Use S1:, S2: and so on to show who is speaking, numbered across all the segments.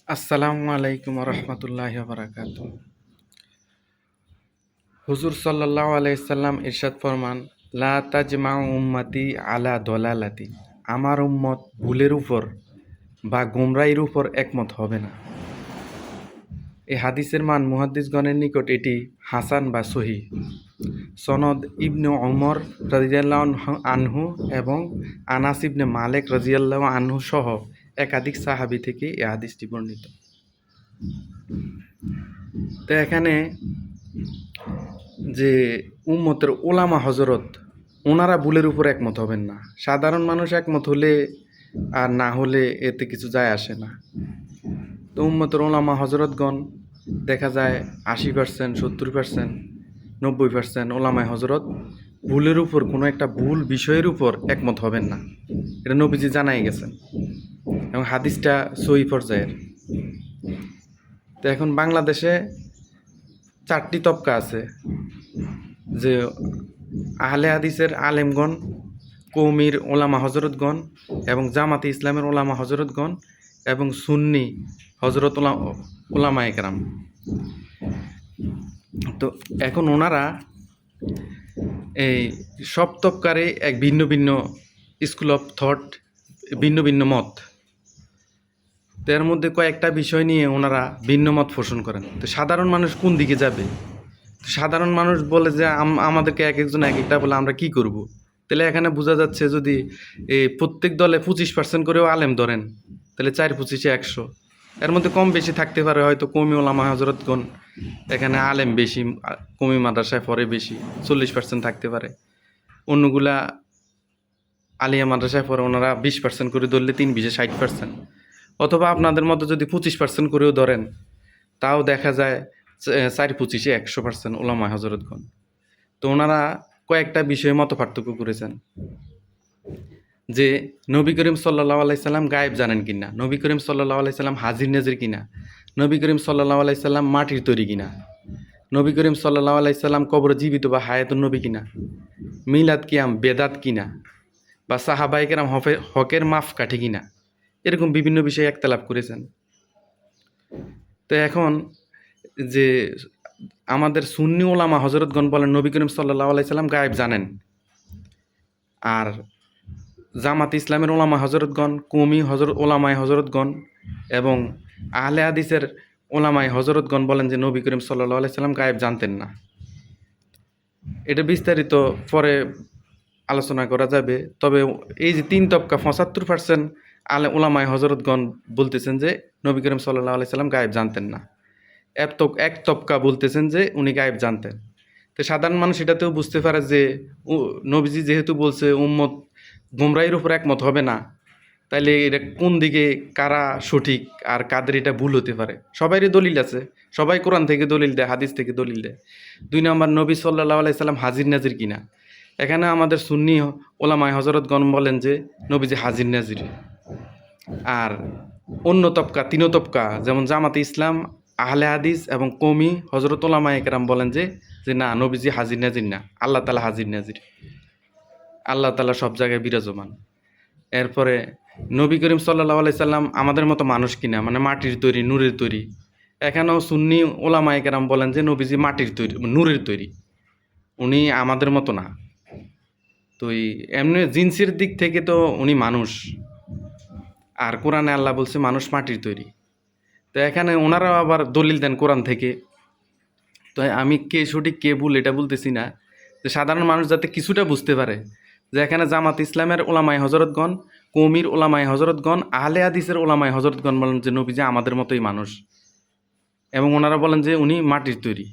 S1: আসসালামু আলাইকুম রহমতুল্লাহ বারাকাত। হুজুর সাল্লাল্লাহু আলাইহি সাল্লাম ইরশাদ ফরমান, লা তাজমাউ উম্মতি আলা দলালাতি, আমার উম্মত ভুলের উপর বা গুমরাহির উপর একমত হবে না। এই হাদিসের মান মুহাদ্দিসগণের নিকট এটি হাসান বা সহিহ। সনদ ইবনে ওমর রাদিয়াল্লাহু আনহু এবং আনাস ইবনে মালিক রাদিয়াল্লাহু আনহু সহ একাধিক সাহাবী থেকে এই হাদিসটি বর্ণিত। তো এখানে যে উম্মতের ওলামা হজরত, ওনারা ভুলের উপর একমত হবেন না। সাধারণ মানুষ একমত হলে আর না হলে এতে কিছু যায় আসে না। তো উম্মতের ওলামা হজরতগণ দেখা যায় 80%, 70%, 90% ওলামায় হজরত ভুলের উপর, কোনো একটা ভুল বিষয়ের উপর একমত হবেন না। এটা নবীজি জানাই গেছেন এবং হাদিসটা সহি পর্যায়ের। তো এখন বাংলাদেশে 4টি তবকা আছে, যে আহলে হাদিসের আলেমগণ, কৌমির ওলামা হজরতগণ এবং জামাতে ইসলামের ওলামা হজরতগণ এবং সুন্নি হজরত ওলামা একরাম। তো এখন ওনারা এই সব তবকারে এক ভিন্ন ভিন্ন স্কুল অফ থট, ভিন্ন ভিন্ন মত। তো এর মধ্যে কয়েকটা বিষয় নিয়ে ওনারা ভিন্ন মত পোষণ করেন। তো সাধারণ মানুষ কোন দিকে যাবে? সাধারণ মানুষ বলে যে আমাদেরকে এক একজন এক একটা বলে, আমরা কি করব? তাহলে এখানে বোঝা যাচ্ছে, যদি এই প্রত্যেক দলে 25% করেও আলেম ধরেন, তাহলে 4-25-এ 100। এর মধ্যে কম বেশি থাকতে পারে, হয়তো কওমি ওলামা হজরতগণ এখানে আলেম বেশি, কওমি মাদ্রাসায় পড়ে বেশি, 40% থাকতে পারে। অন্যগুলা আলিয়া মাদ্রাসায় পড়ে, ওনারা 20% করে ধরলে 3-20-এ 60%। অথবা আপনাদের মতো যদি 25% করেও ধরেন, তাও দেখা যায় 4-25-এ 100% ওলামা হজরতগণ। তো ওনারা কয়েকটা বিষয়ে মত পার্থক্য করেছেন, যে নবী করিম সাল্লাল্লাহু আলাইহি সাল্লাম গায়েব জানেন কিনা, নবী করিম সাল্লাল্লাহু আলাইহি সাল্লাম হাজির নাজির কিনা, নবী করিম সাল্লাল্লাহু আলাইহি সাল্লাম মাটির তৈরি কিনা, নবী করিম সাল্লাল্লাহু আলাইহি সাল্লাম কবরে জীবিত বা হায়াতুন নবী কিনা, মিলাদ কিয়াম বেদাত কিনা, বা সাহাবায়ে কেরাম হকের মাফ কাঠি কিনা, এরকম বিভিন্ন বিষয়ে একতলাপ করেছেন। তো এখন যে আমাদের সুন্নি ওলামা হজরতগণ বলেন নবী করিম সাল্লাল্লাহু আলাইহি সাল্লাম গায়েব জানেন, আর জামাত ইসলামের ওলামা হজরতগণ, কওমি ওলামায় হজরতগণ এবং আহলে হাদিসের ওলামায় হজরতগণ বলেন যে নবী করিম সাল্লাল্লাহু আলাইহি সাল্লাম গায়েব জানতেন না। এটা বিস্তারিত পরে আলোচনা করা যাবে। তবে এই যে 3 তবকা, 75% ওলামায় হজরতগণ বলতেছেন যে নবী করিম সাল্লাল্লাহু আলাইহি সাল্লাম গায়েব জানতেন না। এক তবকা বলতেছেন যে উনি গায়েব জানতেন। তো সাধারণ মানুষ এটাতেও বুঝতে পারে যে নবীজি যেহেতু বলছে উম্মত গুমরাহির উপর একমত হবে না, তাইলে এটা কোন দিকে কারা সঠিক আর কাদের এটা ভুল হতে পারে। সবারই দলিল আছে, সবাই কোরআন থেকে দলিল দেয়, হাদিস থেকে দলিল দেয়। 2 নম্বর, নবী সাল্লাল্লাহু আলাইহি সাল্লাম হাজির নাজির কিনা। এখানে আমাদের সুন্নি ওলামায়ে হজরতগণ বলেন যে নবীজি হাজির নাজির। আর অন্য তবকা, 3 তবকা, যেমন জামাতে ইসলাম, আহলে হাদিস এবং কওমি হজরত ওলামায়ে কেরাম বলেন যে না, নবীজি হাজির নাজির না, আল্লাহ তাআলা হাজির নাজির, আল্লাহ তাআলা সব জায়গায় বিরাজমান। এরপরে নবী করিম সাল্লাল্লাহু আলাইহি সাল্লাম আমাদের মতো মানুষ কিনা, মানে মাটির তৈরি, নূরের তৈরি। এখানেও সুন্নি ওলামায়ে কেরাম বলেন যে নবীজি মাটির তৈরি, নূরের তৈরি, উনি আমাদের মতো না। তো এমনি জিন্সের দিক থেকে তো উনি মানুষ, আর কোরআনে আল্লাহ বলছে মানুষ মাটির তৈরি। তো এখানে ওনারাও আবার দলিল দেন কোরআন থেকে। তো আমি কে সঠিক কে ভুল এটা বলতেছি না, যে সাধারণ মানুষ যাতে কিছুটা বুঝতে পারে যে এখানে জামাত ইসলামের ওলামায়ে হজরতগণ, কওমির ওলামায়ে হজরতগণ, আহলে হাদিসের ওলামায়ে হজরতগণ বলেন যে নবীজি আমাদের মতোই মানুষ, এবং ওনারা বলেন যে উনি মাটির তৈরি।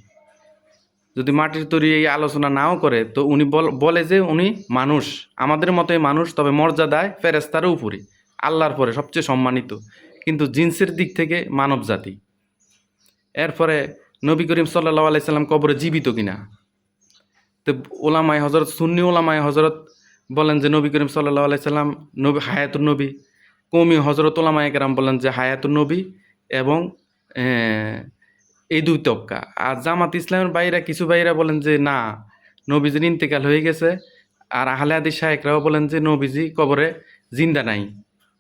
S1: যদি মাটির তৈরি এই আলোচনা নাও করে, তো উনি বলে যে উনি মানুষ, আমাদের মতোই মানুষ, তবে মর্যাদায় ফেরেশতারও উপরে, আল্লাহর পরে সবচেয়ে সম্মানিত, কিন্তু জিন্সের দিক থেকে মানব জাতি। এরপরে নবী করিম সাল্লাল্লাহু আলাইহি সাল্লাম কবরে জীবিত কিনা। তো ওলামায়ে হজরত, সুন্নি ওলামায়ে হজরত বলেন যে নবী করিম সাল্লাল্লাহু আলাইহি সাল্লাম নবী, হায়াতুন নবী। কওমি হজরত ওলামায়ে কেরাম বলেন যে হায়াতুন নবী, এবং এই 2 তবকা। আর জামাত ইসলামের বাইরা, কিছু বাইরা বলেন যে না, নবীজির ইন্তেকাল হয়ে গেছে। আর আহলে হাদিস শায়েখরাও বলেন যে নবীজি কবরে জিন্দা নাই,